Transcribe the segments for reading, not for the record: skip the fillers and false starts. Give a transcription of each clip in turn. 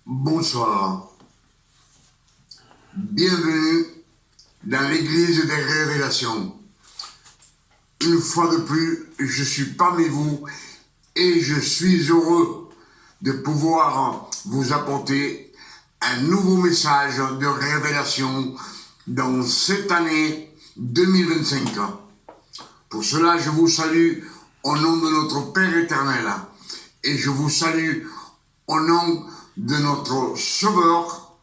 Bonsoir, bienvenue dans l'église des révélations. Une fois de plus, je suis parmi vous et je suis heureux de pouvoir vous apporter un nouveau message de révélation dans cette année 2025. Pour cela, je vous salue au nom de notre Père éternel et je vous salue au nom de notre Sauveur,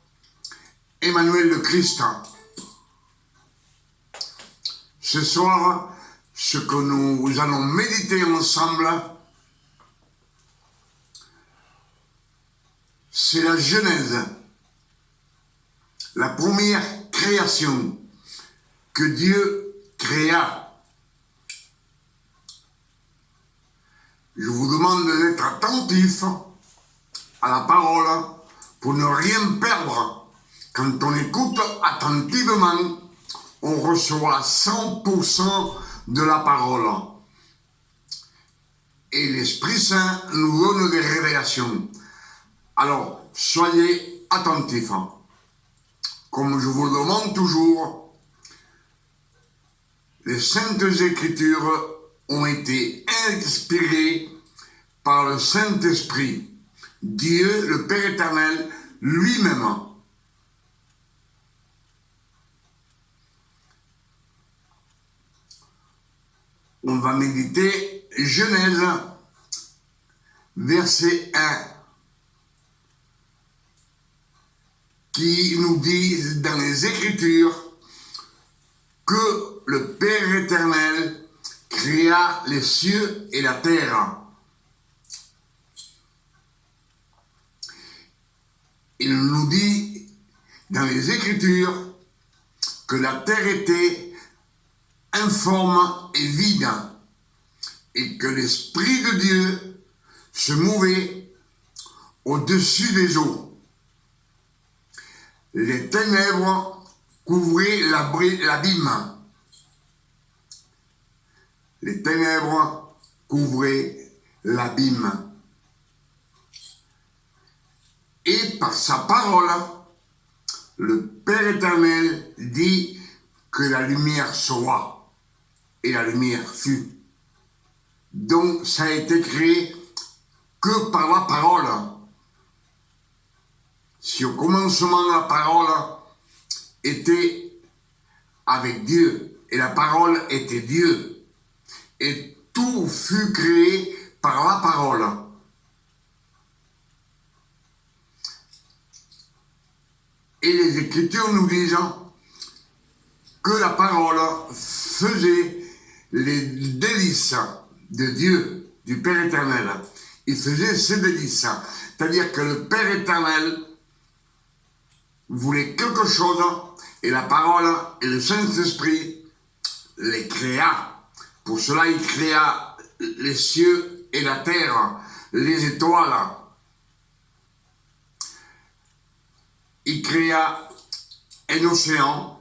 Emmanuel le Christ. Ce soir, ce que nous allons méditer ensemble, c'est la Genèse, la première création que Dieu créa. Je vous demande d'être attentif à la parole pour ne rien perdre. Quand on écoute attentivement, on reçoit 100% de la parole. Et l'Esprit Saint nous donne des révélations. Alors, soyez attentifs. Comme je vous le demande toujours, les Saintes Écritures ont été inspirées par le Saint-Esprit, Dieu, le Père éternel, lui-même. On va méditer Genèse, verset 1, qui nous dit dans les Écritures que le Père éternel créa les cieux et la terre. Il nous dit dans les Écritures que la terre était informe et vide et que l'Esprit de Dieu se mouvait au-dessus des eaux. Les ténèbres couvraient l'abîme. Les ténèbres couvraient l'abîme. Et par sa parole, le Père éternel dit que la lumière soit, et la lumière fut. Donc ça a été créé que par la parole. Si au commencement la parole était avec Dieu, et la parole était Dieu, et tout fut créé par la parole. Et les Écritures nous disent que la parole faisait les délices de Dieu, du Père éternel. Il faisait ses délices. C'est-à-dire que le Père éternel voulait quelque chose et la parole et le Saint-Esprit les créa. Pour cela, il créa les cieux et la terre, les étoiles. Il créa un océan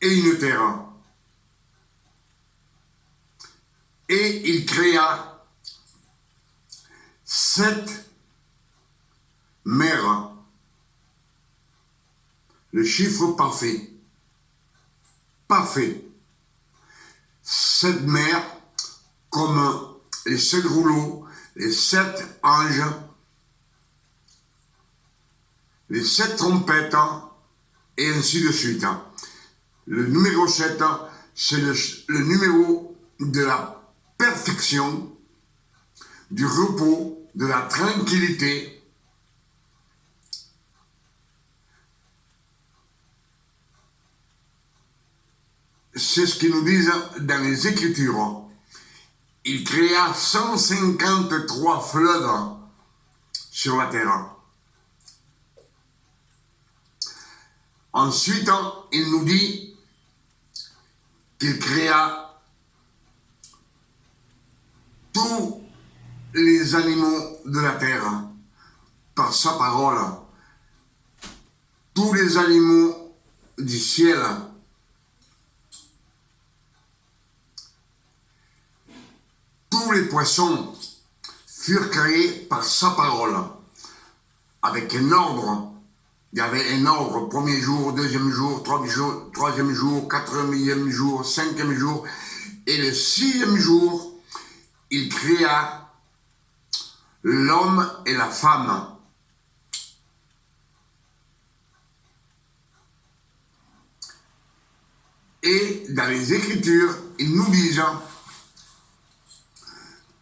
et une terre. Et il créa 7 mers. Le chiffre parfait. Parfait. 7 mers comme les 7 rouleaux, les 7 anges, les 7 trompettes, et ainsi de suite. Le numéro 7, c'est le numéro de la perfection, du repos, de la tranquillité. C'est ce qu'ils nous disent dans les Écritures. Il créa 153 fleuves sur la terre. Ensuite, il nous dit qu'il créa tous les animaux de la terre par sa parole, tous les animaux du ciel, tous les poissons furent créés par sa parole, avec un ordre. Il y avait un ordre, premier jour, deuxième jour, troisième jour, quatrième jour, cinquième jour, et le sixième jour, il créa l'homme et la femme. Et dans les Écritures, ils nous disent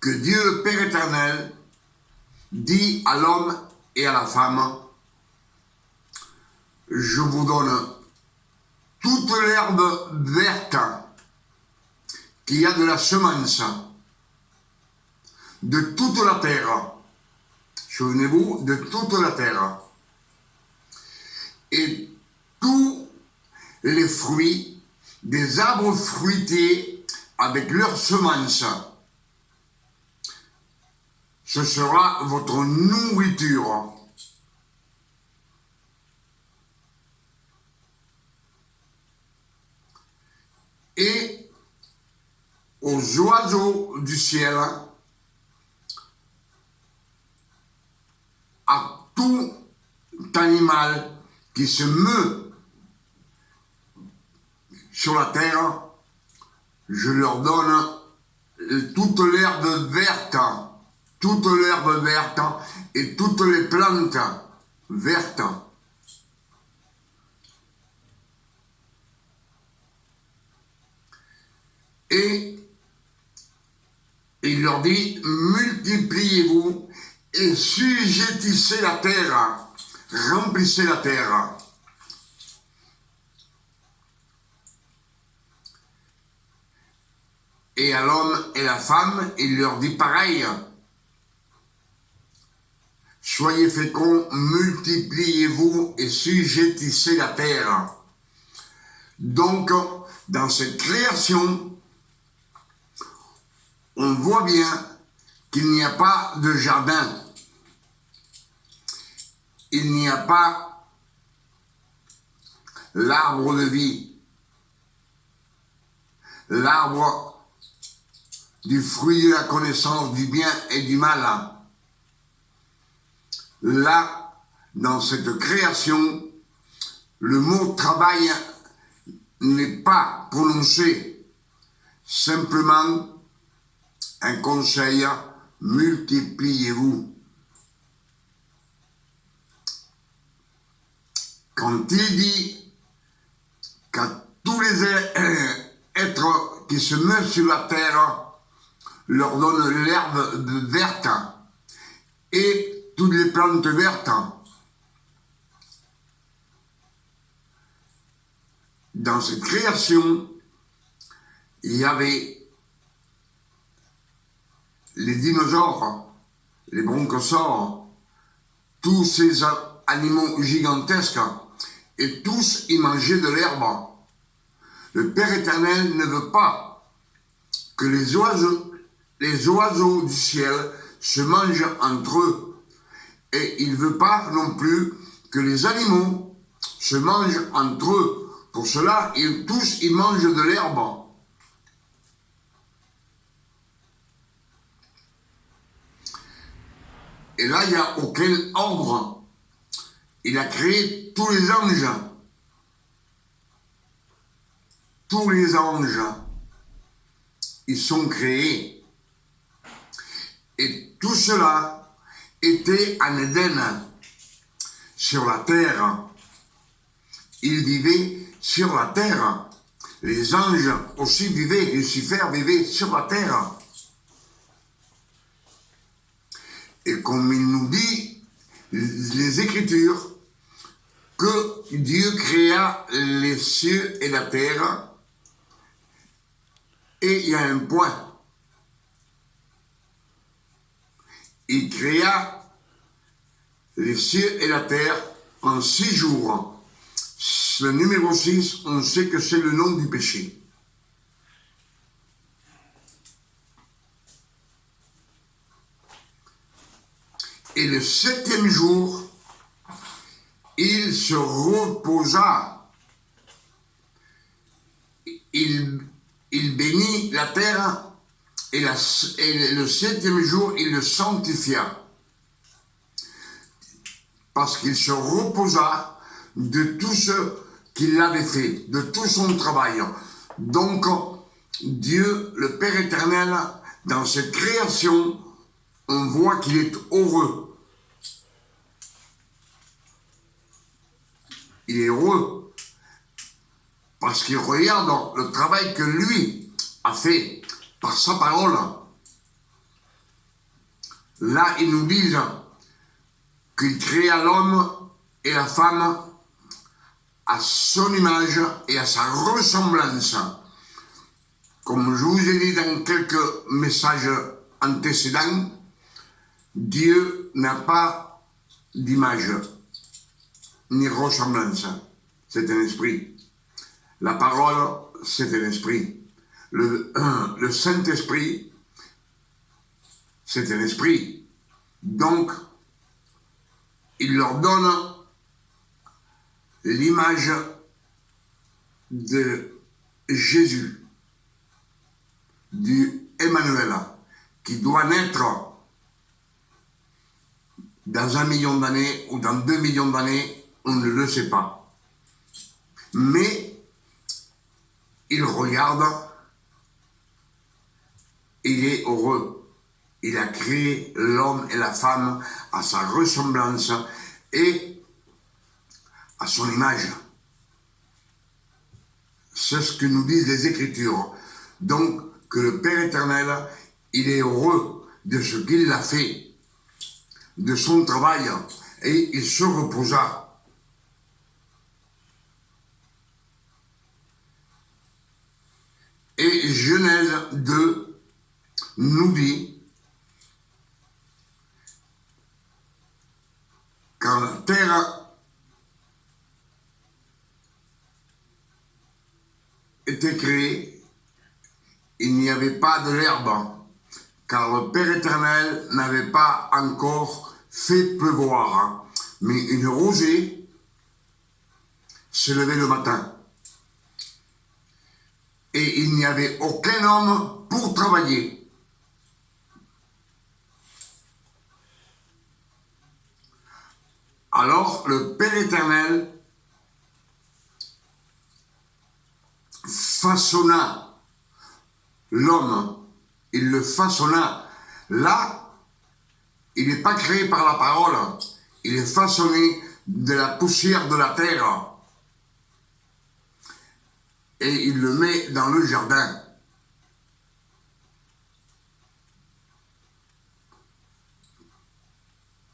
que Dieu le Père éternel dit à l'homme et à la femme, je vous donne toute l'herbe verte qu'il y a de la semence de toute la terre. Souvenez-vous, de toute la terre. Et tous les fruits des arbres fruités avec leurs semences. Ce sera votre nourriture. Et aux oiseaux du ciel, à tout animal qui se meut sur la terre, je leur donne toute l'herbe verte et toutes les plantes vertes. Et il leur dit, multipliez-vous et sujettissez la terre, remplissez la terre. Et à l'homme et la femme, il leur dit pareil. Soyez féconds, multipliez-vous et sujettissez la terre. Donc, dans cette création, on voit bien qu'il n'y a pas de jardin. Il n'y a pas l'arbre de vie, l'arbre du fruit de la connaissance du bien et du mal. Là, dans cette création, le mot travail n'est pas prononcé, simplement un conseil, multipliez-vous. Quand il dit qu'à tous les êtres qui se meuvent sur la terre, leur donne l'herbe verte et toutes les plantes vertes, dans cette création, il y avait les dinosaures, les bronchosaures, tous ces animaux gigantesques, et tous y mangeaient de l'herbe. Le Père éternel ne veut pas que les oiseaux du ciel se mangent entre eux. Et il ne veut pas non plus que les animaux se mangent entre eux. Pour cela, tous ils mangent de l'herbe. Et là, il n'y a aucun ordre. Il a créé tous les anges. Tous les anges, ils sont créés. Et tout cela était en Éden, sur la terre. Ils vivaient sur la terre. Les anges aussi vivaient, Lucifer vivait sur la terre. Et comme il nous dit, les Écritures, que Dieu créa les cieux et la terre, et il y a un point. Il créa les cieux et la terre en 6 jours. Le numéro 6, on sait que c'est le nom du péché. Et le 7e jour, il se reposa. Il bénit la terre et le septième jour, il le sanctifia, parce qu'il se reposa de tout ce qu'il avait fait, de tout son travail. Donc, Dieu, le Père éternel, dans cette création, on voit qu'il est heureux. Il est heureux parce qu'il regarde le travail que lui a fait par sa parole. Là, ils nous disent qu'il créa l'homme et la femme à son image et à sa ressemblance. Comme je vous ai dit dans quelques messages antécédents, Dieu n'a pas d'image ni ressemblance. C'est un esprit. La parole, c'est un esprit. Le Saint-Esprit, c'est un esprit. Donc, il leur donne l'image de Jésus, du Emmanuel, qui doit naître dans 1 million d'années ou dans 2 millions d'années, on ne le sait pas. Mais il regarde, il est heureux. Il a créé l'homme et la femme à sa ressemblance et à son image. C'est ce que nous disent les Écritures. Donc, que le Père éternel, il est heureux de ce qu'il a fait, de son travail, et il se reposa. Et Genèse 2 nous dit, quand la terre était créée, il n'y avait pas de l'herbe, car le Père éternel n'avait pas encore fait pleuvoir, mais une rosée se levait le matin. Et il n'y avait aucun homme pour travailler. Alors le Père éternel façonna l'homme, il le façonna. Là, il n'est pas créé par la parole, il est façonné de la poussière de la terre. Et il le met dans le jardin.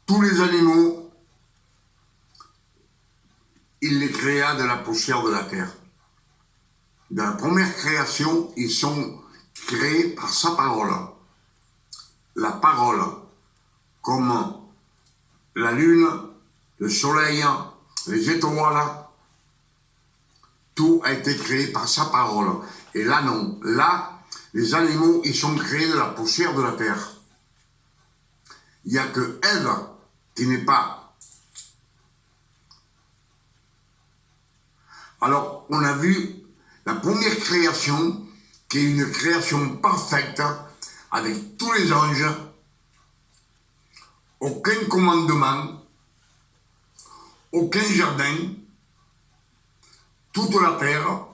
Tous les animaux, il les créa de la poussière de la terre. Dans la première création, ils sont créés par sa parole. La parole, comme la lune, le soleil, les étoiles, tout a été créé par sa parole. Et là, non. Là, les animaux, ils sont créés de la poussière de la terre. Il n'y a que Ève qui n'est pas. Alors, on a vu la première création, qui est une création parfaite, avec tous les anges, aucun commandement, aucun jardin, toute la terre,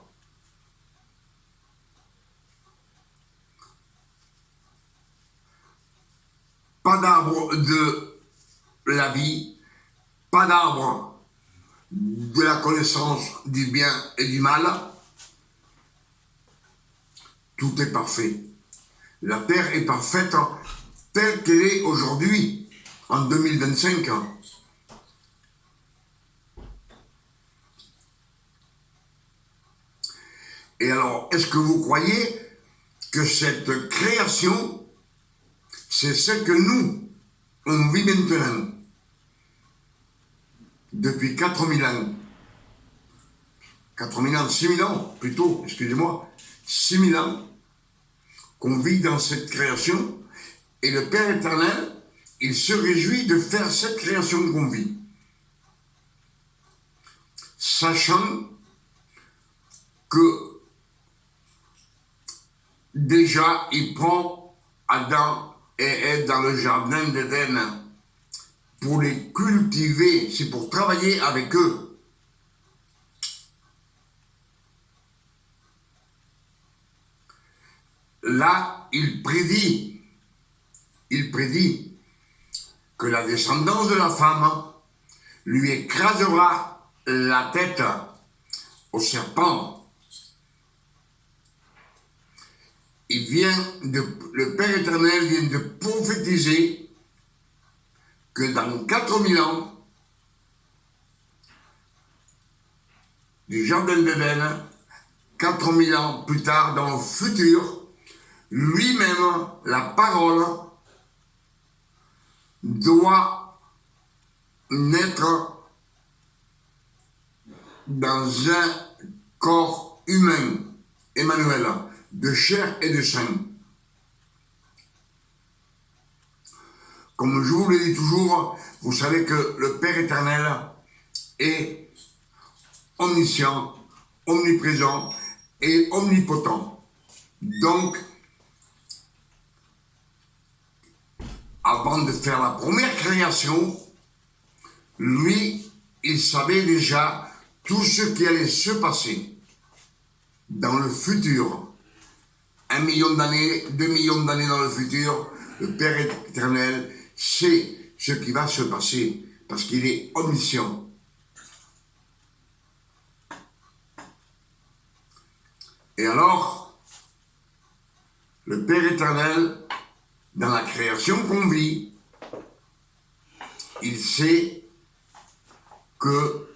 pas d'arbre de la vie, pas d'arbre de la connaissance du bien et du mal. Tout est parfait. La terre est parfaite telle qu'elle est aujourd'hui, en 2025. Et alors, est-ce que vous croyez que cette création, c'est ce que nous, on vit maintenant, depuis 4000 ans, 4000 ans, 6000 ans plutôt, excusez-moi, 6000 ans, qu'on vit dans cette création, et le Père éternel, il se réjouit de faire cette création qu'on vit. Sachant que déjà, il prend Adam et Ève dans le jardin d'Éden pour les cultiver, c'est pour travailler avec eux. Là, il prédit que la descendance de la femme lui écrasera la tête au serpent. Le Père éternel vient de prophétiser que dans 4000 ans, du jardin d'Éden, 4000 ans plus tard, dans le futur, lui-même, la parole, doit naître dans un corps humain, Emmanuel, de chair et de sang. Comme je vous le dis toujours, vous savez que le Père éternel est omniscient, omniprésent et omnipotent. Donc, avant de faire la première création, lui, il savait déjà tout ce qui allait se passer dans le futur. 1 million d'années, 2 millions d'années dans le futur, le Père éternel sait ce qui va se passer parce qu'il est omniscient. Et alors, le Père éternel, dans la création qu'on vit, il sait que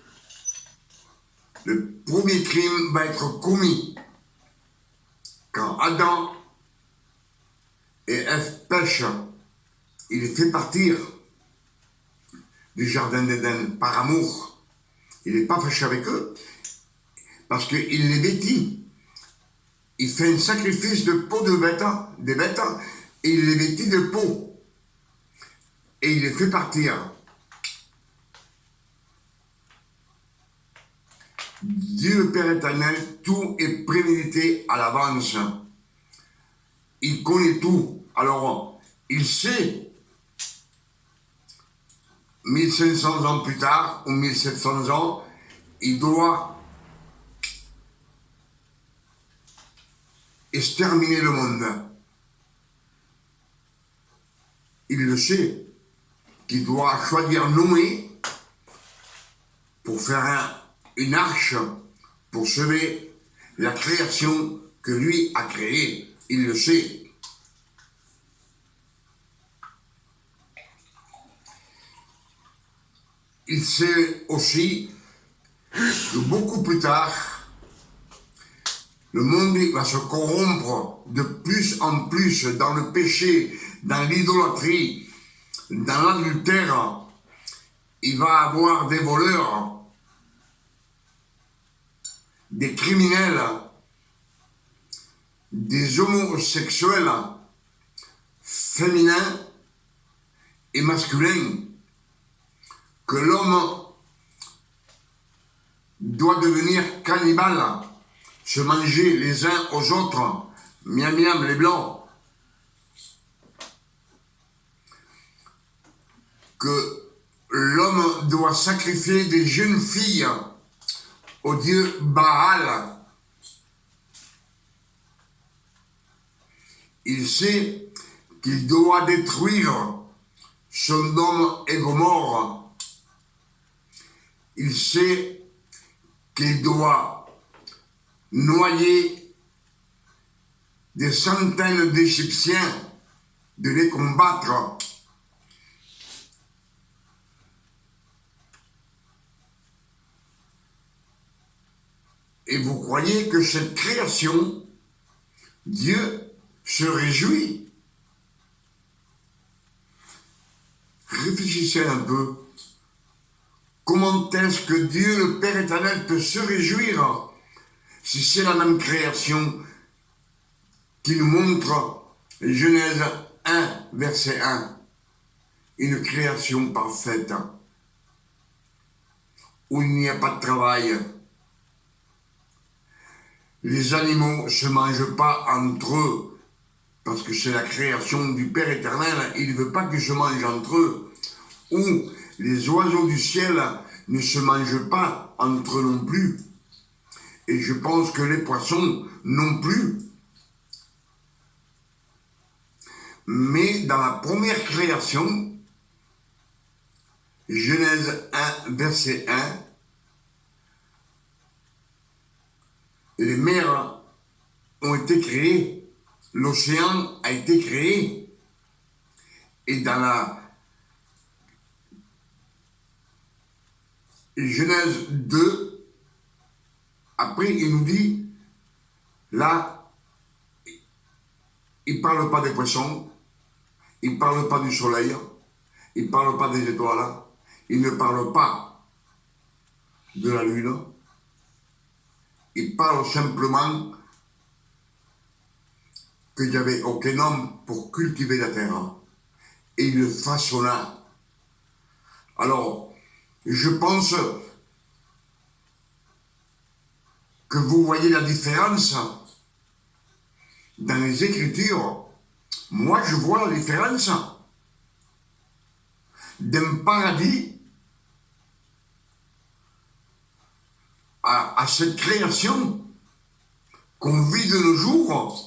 le premier crime va être commis quand Adam et Ève pêchent. Il les fait partir du jardin d'Éden par amour. Il n'est pas fâché avec eux parce qu'il les vêtit. Il fait un sacrifice de peau des bêtes, et il les vêtit de peau. Et il les fait partir. Dieu le Père éternel, tout est prémédité à l'avance. Il connaît tout. Alors, il sait, 1500 ans plus tard, ou 1700 ans, il doit exterminer le monde. Il le sait, qu'il doit choisir Noé pour faire une arche pour sauver la création que lui a créée. Il le sait. Il sait aussi que beaucoup plus tard, le monde va se corrompre de plus en plus dans le péché, dans l'idolâtrie, dans l'adultère. Il va avoir des voleurs, des criminels, des homosexuels, féminins et masculins, que l'homme doit devenir cannibale, se manger les uns aux autres, miam miam les blancs, que l'homme doit sacrifier des jeunes filles au dieu Baal. Il sait qu'il doit détruire Sodome et Gomorrhe. Il sait qu'il doit noyer des centaines d'Égyptiens, de les combattre. Et vous croyez que cette création, Dieu se réjouit? Réfléchissez un peu. Comment est-ce que Dieu, le Père éternel, peut se réjouir si c'est la même création qui nous montre Genèse 1, verset 1, une création parfaite, où il n'y a pas de travail. Les animaux ne se mangent pas entre eux parce que c'est la création du Père éternel, il ne veut pas qu'ils se mangent entre eux, ou les oiseaux du ciel ne se mangent pas entre eux non plus. Et je pense que les poissons non plus. Mais dans la première création, Genèse 1, verset 1, les mers ont été créées, l'océan a été créé, et dans la Genèse 2, après il nous dit, là, il ne parle pas des poissons, il ne parle pas du soleil, il ne parle pas des étoiles, il ne parle pas de la lune, il parle simplement qu'il n'y avait aucun homme pour cultiver la terre, et il le façonna. Alors, je pense que vous voyez la différence dans les Écritures. Moi, je vois la différence d'un paradis à cette création qu'on vit de nos jours.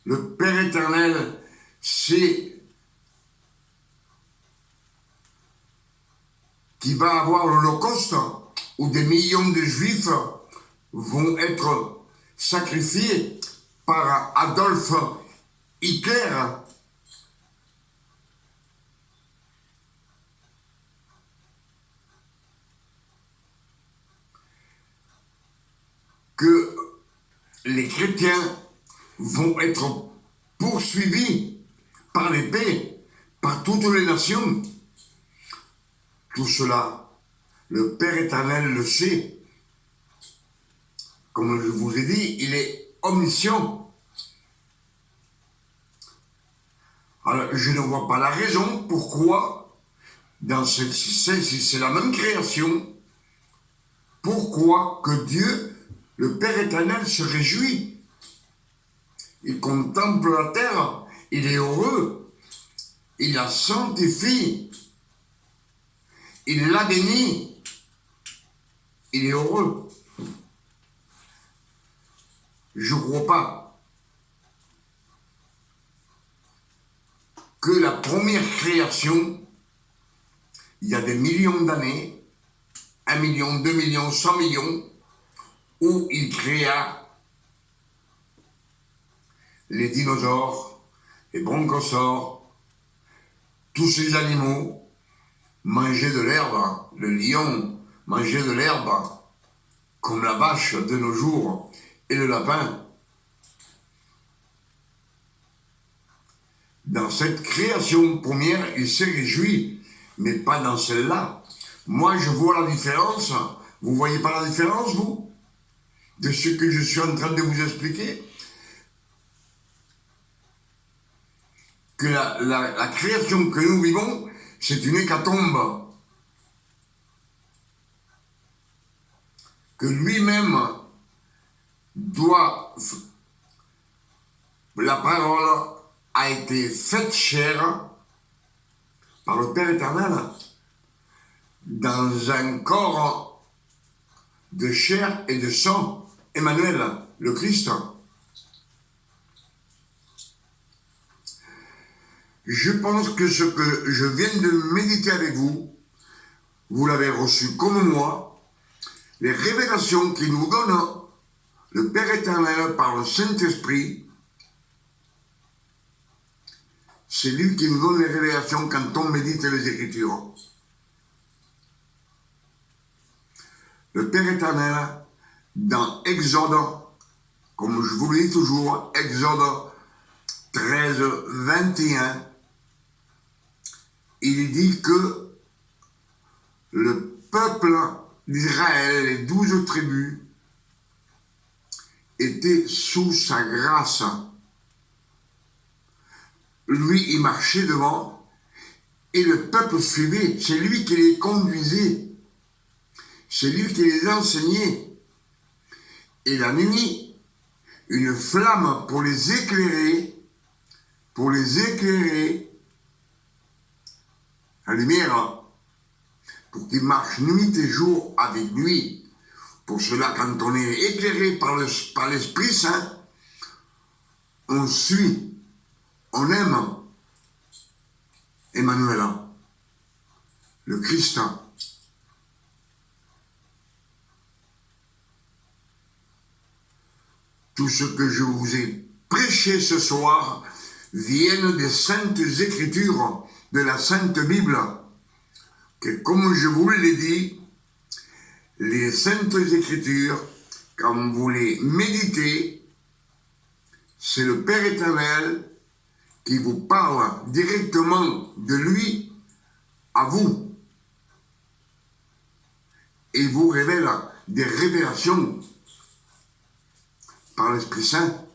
Le Père éternel, c'est qui va avoir l'Holocauste, où des millions de Juifs vont être sacrifiés par Adolf Hitler. Que les chrétiens vont être poursuivis par l'épée, par toutes les nations. Tout cela, le Père éternel le sait. Comme je vous ai dit, il est omniscient. Alors, je ne vois pas la raison pourquoi, si c'est la même création, pourquoi que Dieu, le Père éternel, se réjouit. Il contemple la terre, il est heureux, il la sanctifie, il la bénit, il est heureux. Je ne crois pas que la première création, il y a des millions d'années, 1 million, 2 millions, 100 millions, où il créa les dinosaures, les bronchosaures, tous ces animaux mangeaient de l'herbe, le lion mangeait de l'herbe, comme la vache de nos jours et le lapin. Dans cette création première, il s'est réjoui, mais pas dans celle-là. Moi, je vois la différence. Vous voyez pas la différence, vous, de ce que je suis en train de vous expliquer? Que la création que nous vivons, c'est une hécatombe. Que lui-même doit... La parole a été faite chair par le Père éternel dans un corps de chair et de sang, Emmanuel, le Christ. Je pense que ce que je viens de méditer avec vous, vous l'avez reçu comme moi, les révélations qu'il nous donne le Père éternel par le Saint-Esprit. C'est lui qui nous donne les révélations quand on médite les Écritures. Le Père éternel, dans Exode, comme je vous le dis toujours, Exode 13, 21, il dit que le peuple d'Israël, les 12 tribus, étaient sous sa grâce. Lui, il marchait devant et le peuple suivait. C'est lui qui les conduisait. C'est lui qui les enseignait. Et la nuit, une flamme pour les éclairer, la lumière, pour qu'ils marchent nuit et jour avec lui. Pour cela, quand on est éclairé par l'Esprit Saint, on suit, on aime Emmanuel, le Christ. Tout ce que je vous ai prêché ce soir viennent des Saintes Écritures, de la Sainte Bible, que comme je vous l'ai dit, les Saintes Écritures, quand vous les méditez, c'est le Père éternel qui vous parle directement de lui à vous et vous révèle des révélations par l'Esprit Saint.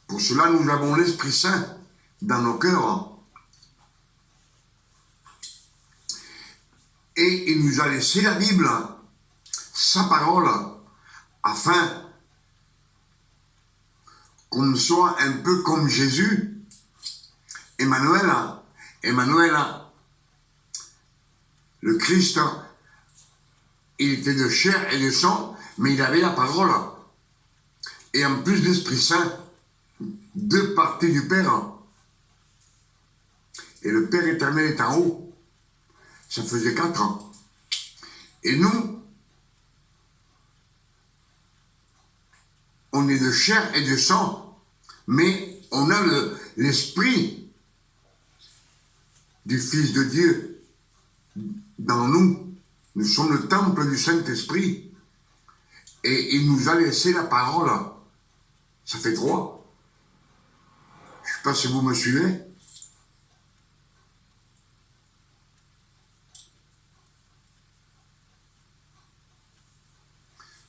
Pour cela, nous avons l'Esprit Saint dans nos cœurs. Et il nous a laissé la Bible, sa parole, afin qu'on soit un peu comme Jésus. Emmanuel, le Christ, il était de chair et de sang, mais il avait la parole. Et en plus l'Esprit Saint, deux parties du Père. Et le Père éternel est en haut. Ça faisait 4 ans. Et nous, on est de chair et de sang, mais on a l'esprit du Fils de Dieu dans nous. Nous sommes le temple du Saint-Esprit. Et il nous a laissé la parole. Ça fait 3. Je ne sais pas si vous me suivez.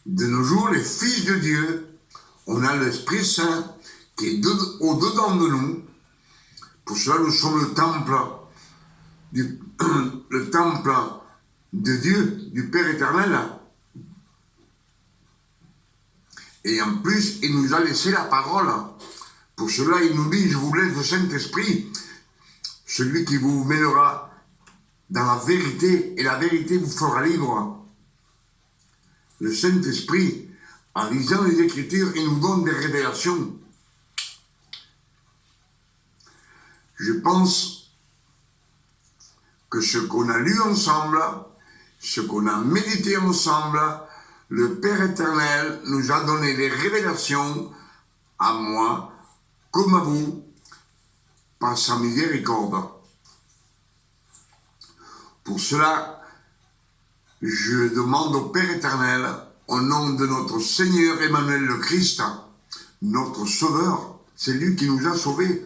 De nos jours, les fils de Dieu, on a l'Esprit Saint qui est au-dedans de nous. Pour cela, nous sommes le temple de Dieu, du Père éternel. Et en plus, il nous a laissé la parole. Pour cela, il nous dit, je vous laisse le Saint-Esprit, celui qui vous mènera dans la vérité, et la vérité vous fera libre. Le Saint-Esprit, en lisant les Écritures, il nous donne des révélations. Je pense que ce qu'on a lu ensemble, ce qu'on a médité ensemble, le Père éternel nous a donné des révélations à moi, comme à vous, par sa miséricorde. Pour cela, je demande au Père éternel, au nom de notre Seigneur Emmanuel le Christ, notre Sauveur, c'est lui qui nous a sauvés.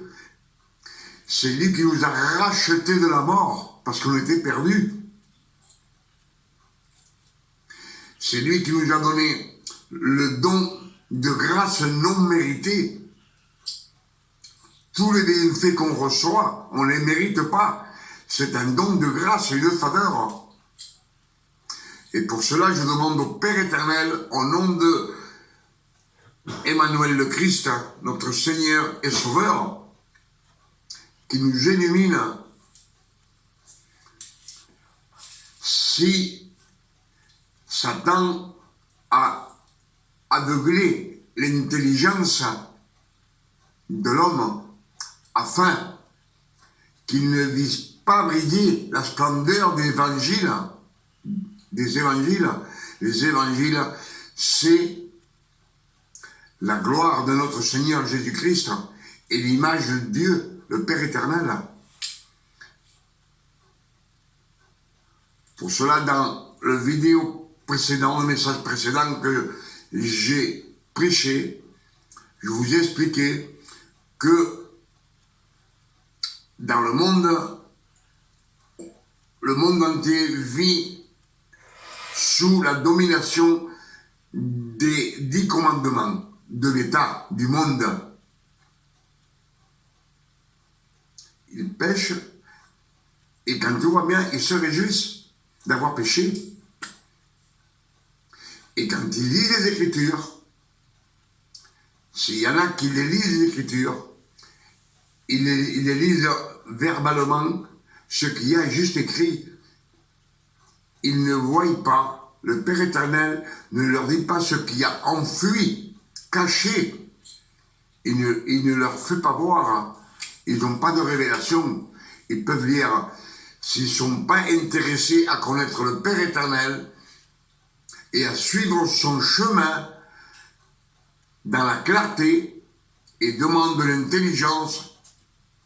C'est lui qui nous a rachetés de la mort, parce qu'on était perdus. C'est lui qui nous a donné le don de grâce non méritée. Tous les bienfaits qu'on reçoit, on ne les mérite pas. C'est un don de grâce et de faveur. Et pour cela, je demande au Père éternel, au nom de Emmanuel le Christ, notre Seigneur et Sauveur, qui nous illumine. Si Satan a aveuglé l'intelligence de l'homme afin qu'il ne vise pas briller la splendeur des évangiles, les évangiles, c'est la gloire de notre Seigneur Jésus-Christ et l'image de Dieu, le Père éternel. Pour cela, dans le message précédent que j'ai prêché, je vous ai expliqué que dans le monde entier vit sous la domination des 10 commandements de l'État, du monde. Ils pêchent et quand tout va bien, ils se réjouissent d'avoir péché. Et quand ils lisent les Écritures, s'il y en a qui les lisent l'Écriture, ils les lisent verbalement, ce qu'il y a juste écrit. Ils ne voient pas, le Père éternel ne leur dit pas ce qu'il y a enfui, caché. Il ne leur fait pas voir. Ils n'ont pas de révélation. Ils peuvent lire. S'ils ne sont pas intéressés à connaître le Père éternel et à suivre son chemin dans la clarté et demandent de l'intelligence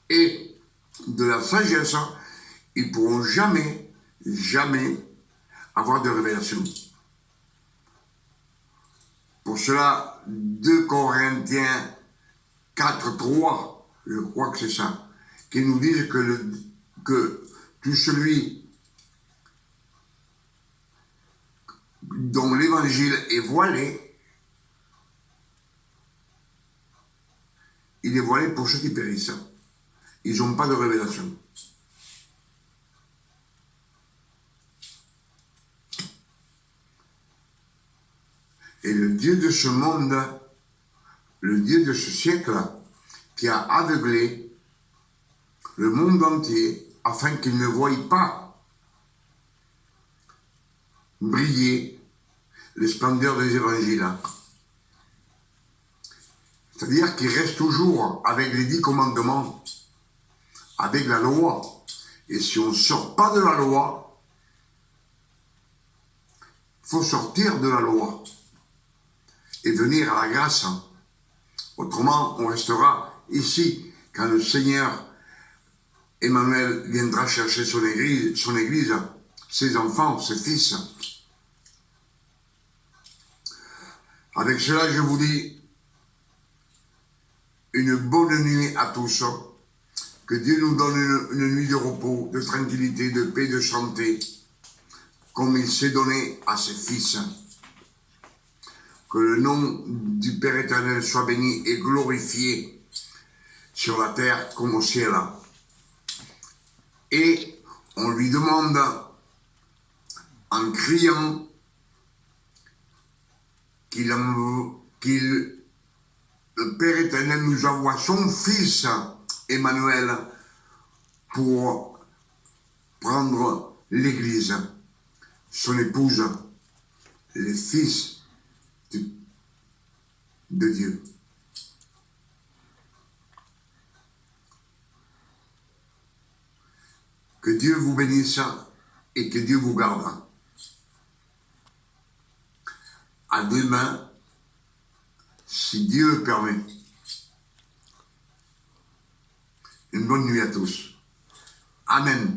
et de la sagesse, ils ne pourront jamais, jamais avoir de révélation. Pour cela, 2 Corinthiens 4, 3, je crois que c'est ça, qui nous disent que tout celui dont l'évangile est voilé, il est voilé pour ceux qui périssent. Ils n'ont pas de révélation. Et le Dieu de ce monde, le Dieu de ce siècle, qui a aveuglé le monde entier afin qu'il ne voie pas briller les splendeurs des évangiles. C'est-à-dire qu'il reste toujours avec les 10 commandements, avec la loi. Et si on ne sort pas de la loi, il faut sortir de la loi et venir à la grâce. Autrement, on restera ici quand le Seigneur Emmanuel viendra chercher son église, ses enfants, ses fils. Avec cela, je vous dis une bonne nuit à tous. Que Dieu nous donne une nuit de repos, de tranquillité, de paix, de santé, comme il s'est donné à ses fils. Que le nom du Père éternel soit béni et glorifié sur la terre comme au ciel. Et on lui demande, en criant, le Père éternel nous envoie son Fils, Emmanuel, pour prendre l'Église, son épouse, les fils de Dieu. Que Dieu vous bénisse et que Dieu vous garde. À demain, si Dieu le permet. Une bonne nuit à tous. Amen.